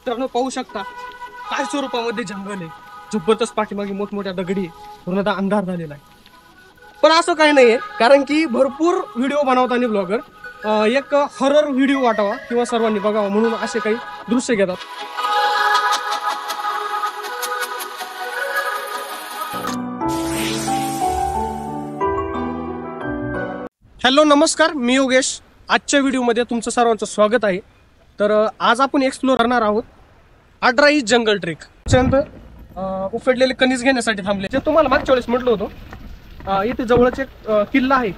मित्रांनो पाहू शकता काय स्वरूपामध्ये जंगल आहे, जबरदस्त पाठीमागे मोठमोठ्या दगडी पूर्णतः अंधार झालेला आहे. पण असं काही नाहीये, कारण की भरपूर व्हिडिओ बनवताना ब्लॉगर एक हॉरर व्हिडिओ वाटावा किंवा सर्वांनी बघावा म्हणून असे काही दृश्य घेतात. हॅलो नमस्कार, मी योगेश. आजच्या व्हिडिओमध्ये तुमचं सर्वांचं स्वागत आहे. तर आज आपण एक्सप्लोर करणार आहोत अड्राई जंगल ट्रेक. त्यानंतर उफडलेले कणीस घेण्यासाठी थांबले, जे तुम्हाला मागच्या वेळेस म्हटलं होतं. इथे जवळच एक किल्ला आहे,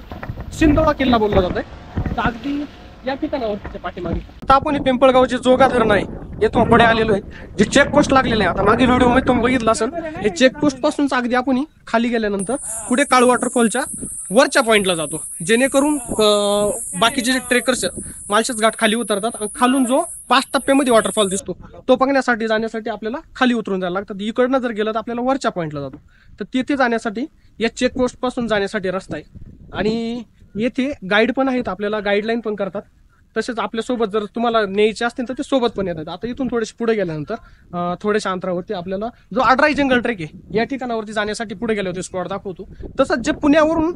सिंधोळा किल्ला बोलला जातोय. तर अगदी या ठिकाणावर पाठीमागे आता आपण पिंपळगावचे जोगा धरण आहे, येथून पुढे आलेलो आहे. जे चेकपोस्ट लागलेले आहे, आता मागे व्हिडिओ मध्ये तुम्ही बघितलं असेल, हे चेकपोस्ट पासून अगदी आपण खाली गेल्यानंतर पुढे काळू वॉटरफॉलच्या वरच्या पॉइंटला जातो, जेणेकरून बाकीचे जे ट्रेकर्स आहेत माळशेज घाट खाली उतरतात. खालून जो 5 टप्प्यामध्ये वॉटरफॉल दिसतो तो बघण्यासाठी जाण्यासाठी आपल्याला खाली उतरून जायला लागतं. इकडनं जर गेलं तर आपल्याला वरच्या पॉइंटला जातो. तर तिथे जाण्यासाठी या चेकपोस्ट पासून जाण्यासाठी रस्ता आहे, आणि येथे गाईड पण आहेत, आपल्याला गाईडलाईन पण करतात. तसेच आपल्यासोबत जर तुम्हाला न्यायचे असतील तर ते सोबत पण येतात. आता इथून थोडेसे पुढे गेल्यानंतर थोड्याशा अंतरावरती आपल्याला जो अड्राई जंगल ट्रेक आहे या ठिकाणावरती जाण्यासाठी पुढे गेले होते स्पॉट दाखवतो. तसंच जे पुण्यावरून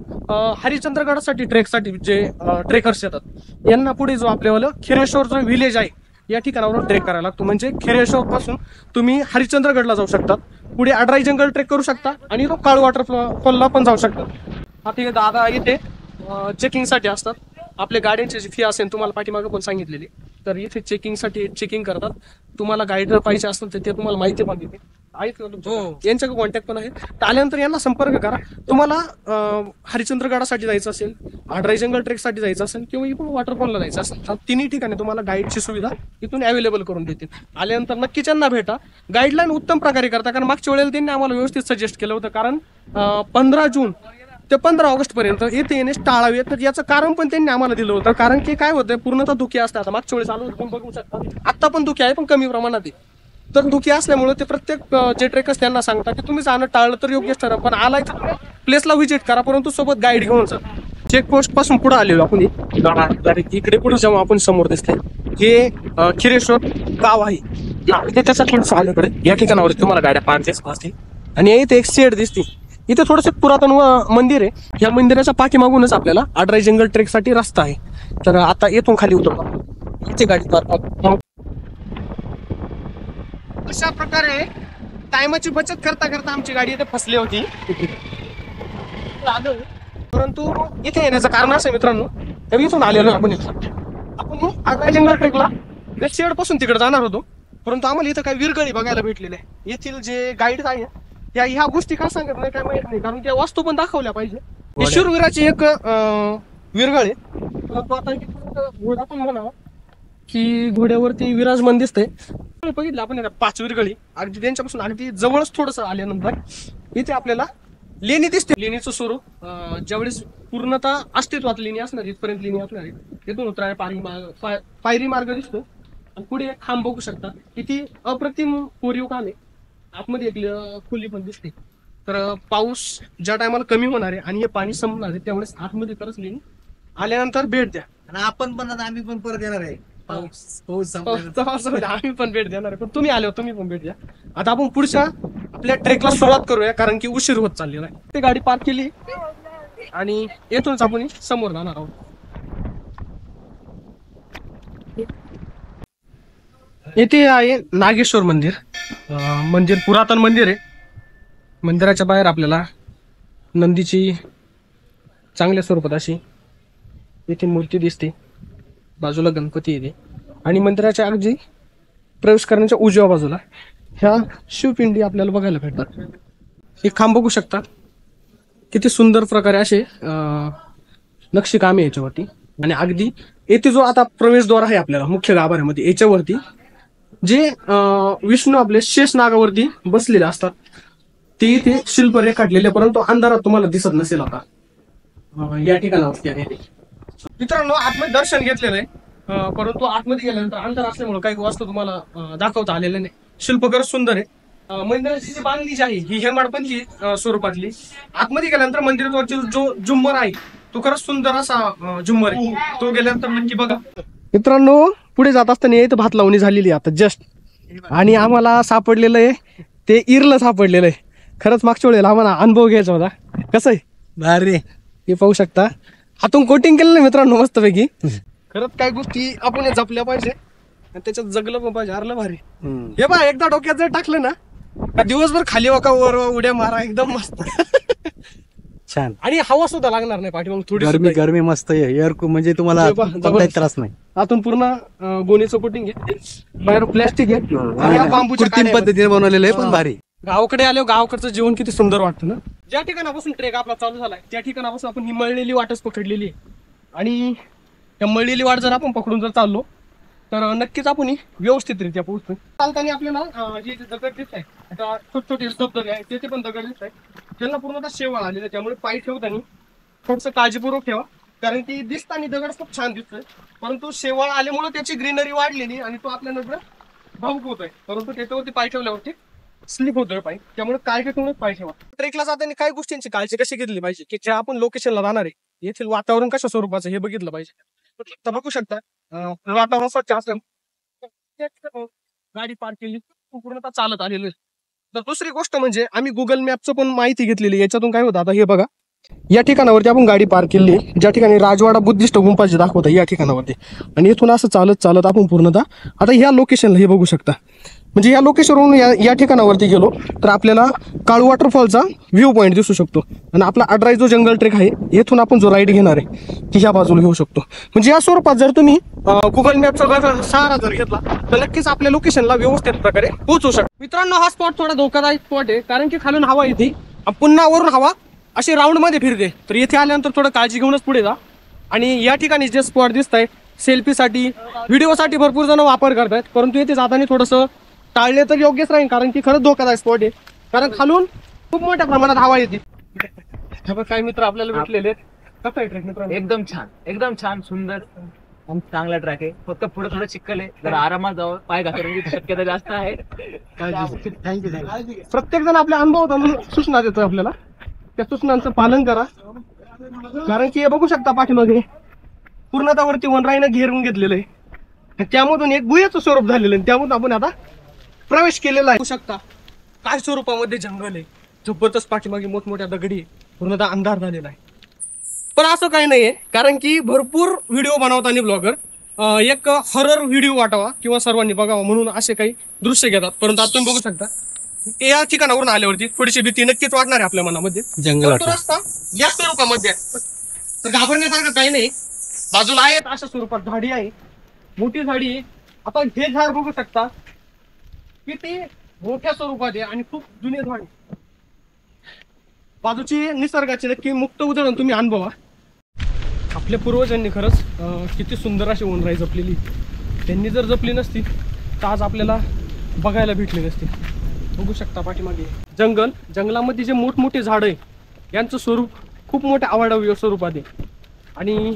हरिश्चंद्रगडासाठी ट्रेकसाठी जे ट्रेकर्स येतात यांना पुढे जो आपल्याला खिरेश्वर जो विलेज आहे या ठिकाणावरून ट्रेक करायला लागतो. म्हणजे खिरेश्वर पासून तुम्ही हरिश्चंद्रगडला जाऊ शकतात, पुढे अड्राई जंगल ट्रेक करू शकता आणि तो काळू वॉटरफॉलला पण जाऊ शकतात. आता दादा इथे चेकिंगसाठी असतात. आपल्या गाड्यांची जी फी असेल तुम्हाला पाठीमागे पण सांगितलेली, तर इथे चेकिंगसाठी चेकिंग करतात. तुम्हाला गाईड पाहिजे असेल तर ते तुम्हाला माहिती पण देते. आहेत ना यांच्याकडे कॉन्टॅक्ट पण आहे. तर आल्यानंतर यांना संपर्क करा. तुम्हाला हरिश्चंद्रगडासाठी जायचं असेल, अड्राई जंगल ट्रेकसाठी जायचं असेल किंवा इकडून वॉटरफॉलला जायचं असेल, तर तिन्ही ठिकाणी तुम्हाला गाईडची सुविधा इथून अवेलेबल करून देतील. आल्यानंतर नक्की त्यांना भेटा. गाईडलाईन उत्तम प्रकारे करता, कारण मागच्या वेळेला त्यांनी आम्हाला व्यवस्थित सजेस्ट केलं होतं. कारण 15 जून ते 15 ऑगस्ट पर्यंत येथे येणे टाळावे. तर याचं कारण पण त्यांनी आम्हाला दिलं होतं, कारण की काय होतं पूर्णतः धुके असतात. आता मागच्या वेळेस आलो तुम्ही बघू शकता, आता पण धुके आहे पण कमी प्रमाणात आहे. तर धुके असल्यामुळे ते प्रत्येक जे ट्रेकर्स त्यांना सांगतात की तुम्ही जाणं टाळलं तर योग्य ठरेल, पण आलाय तर प्लेसला व्हिजिट करा, परंतु सोबत गाईड घेऊन जा. चेकपोस्ट पासून पुढे आलेलो आपण, इकडे पुढे जेव्हा आपण समोर दिसते हे खिरेश्वर गाव आहे. त्याच्या थोडंसं आल्याकडे या ठिकाणावर तुम्हाला गाड्या पाहते, आणि इथे एक शेड दिसते. इथे थोडंसं पुरातन मंदिर आहे. या मंदिराच्या पाठीमागूनच आपल्याला अड्राई जंगल ट्रेक साठी रस्ता आहे. तर आता येथून खाली उतरतो, इथे गाडी पार्क. अशा प्रकारे टायमाची बचत करता करता आमची गाडी इथे फसली होती. परंतु इथे येण्याचं कारण असं मित्रांनो, इथून आलेलो आपण अड्राई जंगल ट्रेकला शेड पासून तिकडे जाणार होतो, परंतु आम्हाला इथं काही विरगळी बघायला भेटलेले. येथील जे गाईड आहे ह्या गोष्टी का सांगत नाही काय माहित नाही, कारण त्या वस्तू पण दाखवल्या पाहिजे. शूरवीराची एक विरगळ आहे. घोडा पण म्हणावा की घोड्यावरती विराजमान दिसतंय. बघितलं आपण 5 विरगळी अगदी त्यांच्यापासून अगदी जवळच थोडस आल्यानंतर इथे आपल्याला लेणी दिसते. लेणीचं स्वरूप ज्यावेळेस पूर्णतः अस्तित्वात लेणी असणार, इथपर्यंत लेणी असणार आहे. तिथून उतराय पायरी मार्ग दिसतो, आणि पुढे एक खांब बघू शकता. किती अप्रतिम कोरीव काम आहे. आतमध्ये एक खोली पण दिसते. तर पाऊस ज्या टायमाला कमी होणार आहे आणि हे पाणी संपणार आहे त्यावेळेस आतमध्ये तरच लेणी आल्यानंतर भेट द्या. आणि आपण पण आम्ही पण परत येणार आहे. पाऊस आम्ही पण भेट देणार आहे, पण तुम्ही आले तुम्ही पण भेट द्या. आता आपण पुढच्या आपल्या ट्रेकला सुरुवात करूया, कारण की उशीर होत चाललेला आहे. ते गाडी पार्क केली आणि येथूनच आपण समोर जाणार आहोत. येथे आहे नागेश्वर मंदिर. मंदिर पुरातन मंदिर आहे. मंदिराच्या बाहेर आपल्याला नंदीची चांगल्या स्वरूपात अशी येथे मूर्ती दिसते. बाजूला गणपती येते, आणि मंदिराच्या अगदी प्रवेश करण्याच्या उजव्या बाजूला ह्या शिवपिंडी आपल्याला बघायला भेटतात. हे खांब बघू शकता, किती सुंदर प्रकारे असे नक्षीकाम आहे याच्यावरती. आणि अगदी येथे जो आता प्रवेशद्वार आहे आपल्याला मुख्य गाभाऱ्यामध्ये, याच्यावरती जे विष्णू आपले शेष नागावरती बसलेले असतात ते इथे शिल्प रेखाटलेले, परंतु अंधारात तुम्हाला दिसत नसेल. आता या ठिकाणावरती आहे मित्रांनो. आतमध्ये दर्शन घेतलेलं आहे, परंतु आतमध्ये गेल्यानंतर अंधार असल्यामुळे काही वस्तू तुम्हाला दाखवता आलेल्या नाही. शिल्प खरंच सुंदर आहे. मंदिराची जी बांधणी जी आहे ही हेमाडपंथी स्वरूपातली. आतमध्ये गेल्यानंतर मंदिरावरची जो झुंबर आहे तो खरंच सुंदर असा झुंबर आहे. तो गेल्यानंतर नक्की बघा. मित्रांनो पुढे जात असताना इथं भात लावणी झालेली आता जस्ट आणि आम्हाला सापडलेलं आहे ते इरलं सापडलेलं आहे. खरंच मागच्या वेळेला आम्हाला अनुभव घ्यायचा होता. कसं आहे भारी. हे पाहू शकता हातून कोटिंग केलं ना मित्रांनो मस्तपैकी. खरंच काही गोष्टी आपण हे जपल्या पाहिजे आणि त्याच्यात जगलं पण पाहिजे. हरलं भारी. हे बा एकदा डोक्यात जर टाकलं ना का दिवसभर खाली वाका वर उड्या मारा एकदम मस्त. छान. आणि हवा सुद्धा लागणार नाही पाठी मग थोडी गरमी गरमी मस्त आहे. एअर म्हणजे तुम्हाला हे पहा, कोणताही जबरदस्त. त्रास नाही. आतून पूर्ण गोणीचं कोटिंग आहे. बाहेर प्लॅस्टिक आहे आणि या बांबूच्या कृत्रिम काड्या आहेत. पद्धतीने बनवलेलं आहे पण भारी. गावाकडे आलो गावाकडचं जेवण किती सुंदर वाटतं ना. ज्या ठिकाणापासून ट्रेक आपला चालू झालाय त्या ठिकाणापासून आपण ही मळलेली वाटच पकडलेली आहे. आणि त्या मळलेली वाट जर आपण पकडून जर चाललो तर नक्कीच आपण ही व्यवस्थितरित्या पोहोचतो. चालताना आपल्याला जे दगड दिसत आहे आता छोटे छोटे धबधबे आहे ते पण दगड दिसत आहे त्यांना पूर्णतः शेवाळ आलेलं आहे. त्यामुळे पाय ठेवताना थोडंसं काळजीपूर्वक ठेवा कारण की दिसताना दगड खूप छान दिसतोय परंतु शेवाळ आल्यामुळे त्याची ग्रीनरी वाढलेली आणि तो आपल्या नजर भावूक होतोय परंतु त्याच्यावरती पाय ठेवल्यावरती स्लिप होतोय पाय. त्यामुळे काळजी ठेवून पाय ठेवा. ट्रेकला जाताना काही गोष्टींची काळजी कशी घेतली पाहिजे की ज्या आपण लोकेशनला जाणार आहे येथील वातावरण कशा स्वरूपाचं हे बघितलं पाहिजे. तर बघू शकता वातावरण स्वच्छ असलं गाडी पार्क केली पूर्णतः चालत आलेलं आहे. तर दुसरी गोष्ट म्हणजे आम्ही गुगल मॅपचं पण माहिती घेतलेली. याच्यातून काय होतं आता हे बघा या ठिकाणावरती आपण गाडी पार्क केली ज्या ठिकाणी राजवाडा बुद्धिस्ट गुंफा जे दाखवतं या ठिकाणावरती आणि इथून असं चालत चालत आपण पूर्णतः आता ह्या लोकेशनला हे बघू शकता म्हणजे या लोकेशनवरून या ठिकाणावरती गेलो तर आपल्याला काळू वॉटरफॉलचा व्ह्यू पॉईंट दिसू शकतो. आणि आपला अड्राई जो जंगल ट्रेक आहे येथून आपण जो राईड घेणार आहे ती ह्या बाजूला घेऊ शकतो. म्हणजे या स्वरूपात जर तुम्ही गुगल मॅपचा सहारा जर घेतला तर नक्कीच आपल्या लोकेशनला व्यवस्थित प्रकारे पोहोचू शकतो. मित्रांनो हा स्पॉट थोडा धोकादायक स्पॉट आहे कारण की खालून हवा येते पुन्हा वरून हवा अशी राऊंड मध्ये फिरते. तर येथे आल्यानंतर थोडं काळजी घेऊनच पुढे जा. आणि या ठिकाणी जे स्पॉट दिसत आहे सेल्फीसाठी व्हिडिओसाठी भरपूर जण वापर करतात परंतु येथे जाताना थोडंसं टाळले तर योग्यच राहील कारण की खरंच धोकादायक स्पॉट आहे कारण खालून खूप मोठ्या प्रमाणात हवा येते. काय मित्र आपल्याला भेटलेले कसं आहे ट्रेक मित्र? एकदम छान सुंदर चांगला ट्रॅक आहे. फक्त पुढे थोडं चिखल आहे जरा आरामात जावं पाय घसरण्याची शक्यता जास्त आहे. प्रत्येक जण आपल्या अनुभवातून सूचना देतोय आपल्याला त्या सूचनांचं पालन करा कारण की हे बघू शकता पाठीमागे पूर्णतः वरती वनराईनं घेरून घेतलेलं आहे त्यामधून एक गुहेचं स्वरूप झालेलं आहे त्यामधून आपण आता प्रवेश केलेला आहे. बघू शकता काय स्वरूपामध्ये जंगल आहे जबरदस्त पाठीमागे मोठमोठ्या दगडी पूर्णतः अंधार झालेला आहे. पण असं काही नाहीये कारण की भरपूर व्हिडिओ बनवताना ब्लॉगर एक हॉरर व्हिडिओ वाटावा किंवा सर्वांनी बघावा म्हणून असे काही दृश्य घेतात परंतु आता तुम्ही बघू शकता या ठिकाणावरून आल्यावरती थोडीशी भीती नक्कीच वाटणार आहे आपल्या मनामध्ये. जंगल तो रस्ता या स्वरूपामध्ये आहे तर घाबरण्यासारखं काही नाही. बाजूला आहेत अशा स्वरूपात झाडी आहे मोठी झाडी आहे. आपण हे झाड बघू शकता किती मोठ्या स्वरूपात आहे आणि खूप जुने झाड बाजूची निसर्गाची नक्की मुक्त उदाहरण तुम्ही अनुभवा. आपल्या पूर्वजांनी खरंच किती सुंदर अशी वनराई जपलेली. त्यांनी जर जपली नसती तर आज आपल्याला बघायला भेटली नसती. बघू शकता पाठीमागे जंगलामध्ये जे मोठमोठे झाड आहे यांचं स्वरूप खूप मोठ्या अवाढव्य स्वरूपात आहे. आणि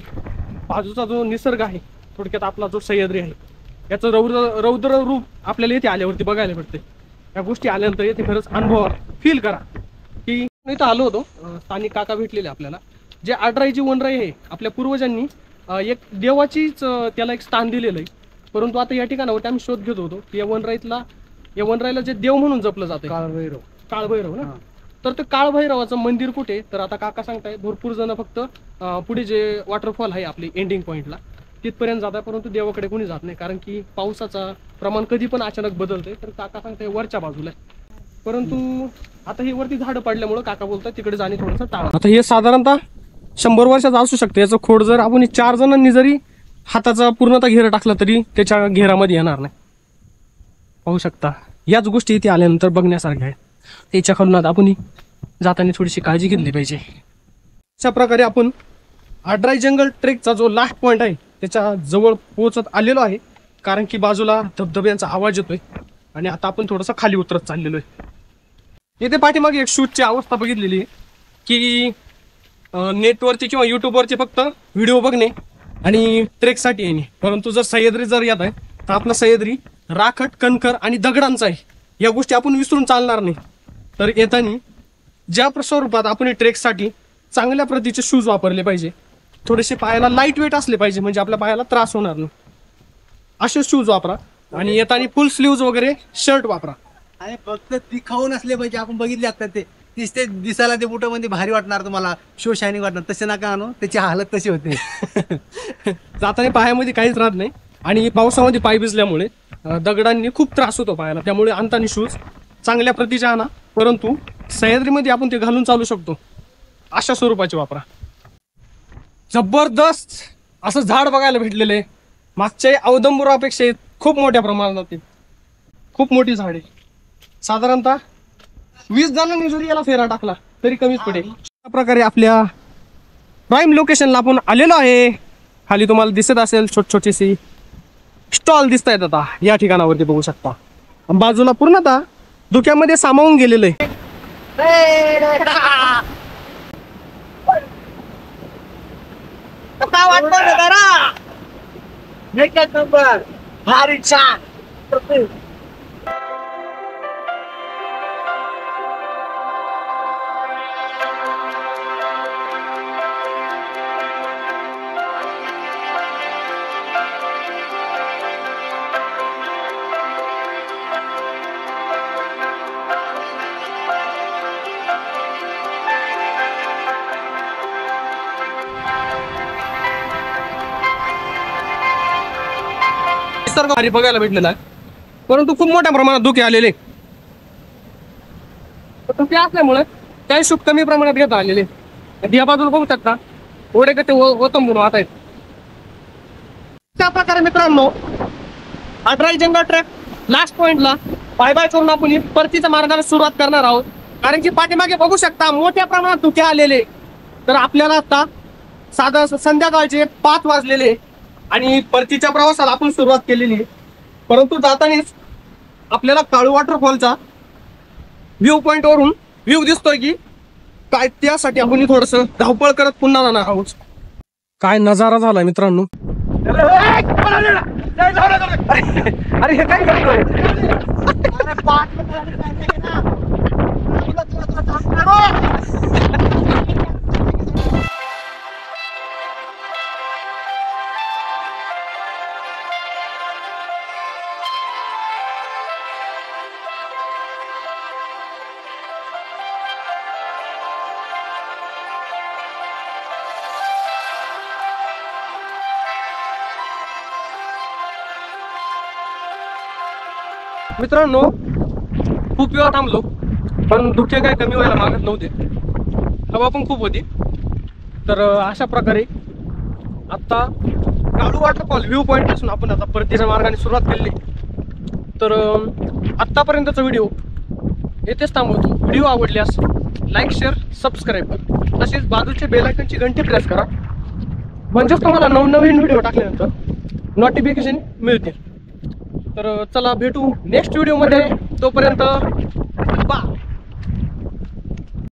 बाजूचा जो निसर्ग आहे थोडक्यात आपला जो सह्याद्री आहे याचं रौद्र रूप आपल्याला येथे आल्यावरती बघायला भेटते. या गोष्टी आल्यानंतर येथे खरंच अनुभव फील करा की इथं आलो होतो स्थानिक काका भेटलेले आपल्याला जे अड्राई जी वनराई आहे आपल्या पूर्वजांनी एक देवाचीच त्याला एक स्थान दिलेलं आहे. परंतु आता या ठिकाणावरती आम्ही शोध घेत होतो की या वनराईला जे देव म्हणून जपलं जातं काळभैरव ना. तर ते काळभैरवाचं मंदिर कुठे तर आता काका सांगताय भरपूर जण फक्त पुढे जे वॉटरफॉल आहे आपली एंडिंग पॉइंटला तिथपर्यंत जात आहे परंतु देवाकडे कोणी जात नाही कारण की पावसाचा प्रमाण कधी पण अचानक बदलतंय. तर काका सांगताय वरच्या बाजूला परंतु आता ही वरती झाडं पडल्यामुळे काका बोलतात तिकडे जाणे थोडंसं टाळा. आता हे साधारणतः 100 वर्षाचं असू शकतं. याचं खोड जर आपण 4 जणांनी जरी हाताचा पूर्णतः घेरा टाकला तरी त्याच्या घेरामध्ये येणार नाही. पाहू शकता याच गोष्टी इथे आल्यानंतर बघण्यासारख्या आहेत. त्याच्या खालून आता आपण जाताना थोडीशी काळजी घेतली पाहिजे. अशा प्रकारे आपण अड्राई जंगल ट्रेकचा जो लास्ट पॉइंट आहे त्याच्या जवळ पोहोचत आलेलो आहे कारण की बाजूला धबधब्यांचा आवाज येतोय आणि आता आपण थोडंसं खाली उतरत चाललेलो आहे. इथे पाठीमागे एक शूटची अवस्था बघितलेली आहे की नेटवरती किंवा यूट्यूबवरती फक्त व्हिडिओ बघणे आणि ट्रेकसाठी येणे परंतु जर सह्याद्री जर येत आहे तर आपला सह्याद्री राखट कणखर आणि दगडांचा आहे. या गोष्टी आपण विसरून चालणार नाही. तर येताना ज्या स्वरूपात आपण ट्रेकसाठी चांगल्या प्रतीचे शूज वापरले पाहिजे थोडेसे पायाला लाईट वेट असले पाहिजे म्हणजे आपल्या पायाला त्रास होणार नाही असे शूज वापरा. आणि येताना फुल स्लीव्ज वगैरे शर्ट वापरा. आणि फक्त दिखाऊ नसले पाहिजे. आपण बघितले आता ते दिसते दिसायला ते बुट मध्ये भारी वाटणार तुम्हाला, शो शायनिंग वाटणार. तसे नका आणू, त्याची हालत तशी होते. जाताना पायामध्ये काहीच राहत नाही. आणि पावसामध्ये पाय भिजल्यामुळे दगडांनी खूप त्रास होतो पायाला. त्यामुळे आणताना शूज चांगल्या प्रतीचे आणा, परंतु सह्याद्रीमध्ये आपण ते घालून चालू शकतो अशा स्वरूपाचे वापरा. जबरदस्त असं झाड बघायला भेटलेलं आहे. मागच्या औदंबरापेक्षा खूप मोठ्या प्रमाणात आहे. खूप मोठी झाड आहे. साधारणतः 20 जणांनी जरी याला फेरा टाकला तरी कमीच पडेल. अशा प्रकारे आपल्या प्राईम लोकेशनला आपण आलेलो आहे. खाली तुम्हाला दिसत असेल छोटीशी स्टॉल दिसत आहेत. आता या ठिकाणावरती बघू शकता बाजूला पूर्णतः धुक्यामध्ये सामावून गेलेलं आहे. भारी छान. निसर्ग भारी बघायला भेटलेला आहे, परंतु खूप मोठ्या प्रमाणात धुके आलेले. धुके असल्यामुळे काही शूट कमी प्रमाणात घेता आलेले. या बाजूला बघू शकता ओढे कसे ओतंबून वाहत आहेत. त्या प्रकारे मित्रांनो हा ड्राई जंगल ट्रॅक लास्ट पॉइंटला बाय बाय करून आपण परतीच्या मार्गाला सुरुवात करणार आहोत. कारण की पाठीमागे बघू शकता मोठ्या प्रमाणात धुके आलेले. तर आपल्याला आता साधा संध्याकाळचे 5 वाजलेले आणि परतीच्या प्रवासाला आपण सुरुवात केलेली आहे. परंतु जातानाच आपल्याला काळू वॉटरफॉलचा व्ह्यू पॉइंट वरून व्ह्यू दिसतोय की काय, त्यासाठी आपण थोडस धावपळ करत पुन्हा जाणार आहोत. काय नजारा झाला मित्रांनो. अरे हे काय करतोय? मित्रांनो खूप वेळ थांबलो, पण धुके काय कमी व्हायला मागत नव्हते. हवा पण खूप होती. तर अशा प्रकारे आता काळू वॉटरफॉल व्ह्यू पॉइंट पासून आपण आता परतीच्या मार्गाने सुरुवात केली. तर आत्तापर्यंतचा व्हिडिओ येथेच थांबवतो. व्हिडिओ आवडल्यास लाईक, शेअर, सबस्क्राईब करा. तसेच बाजूच्या बेल आयकॉनची घंटी प्रेस करा, म्हणजेच तुम्हाला नवनवीन व्हिडिओ टाकल्यानंतर नोटिफिकेशन मिळतील. तर चला भेटू नेक्स्ट व्हिडिओमध्ये. तोपर्यंत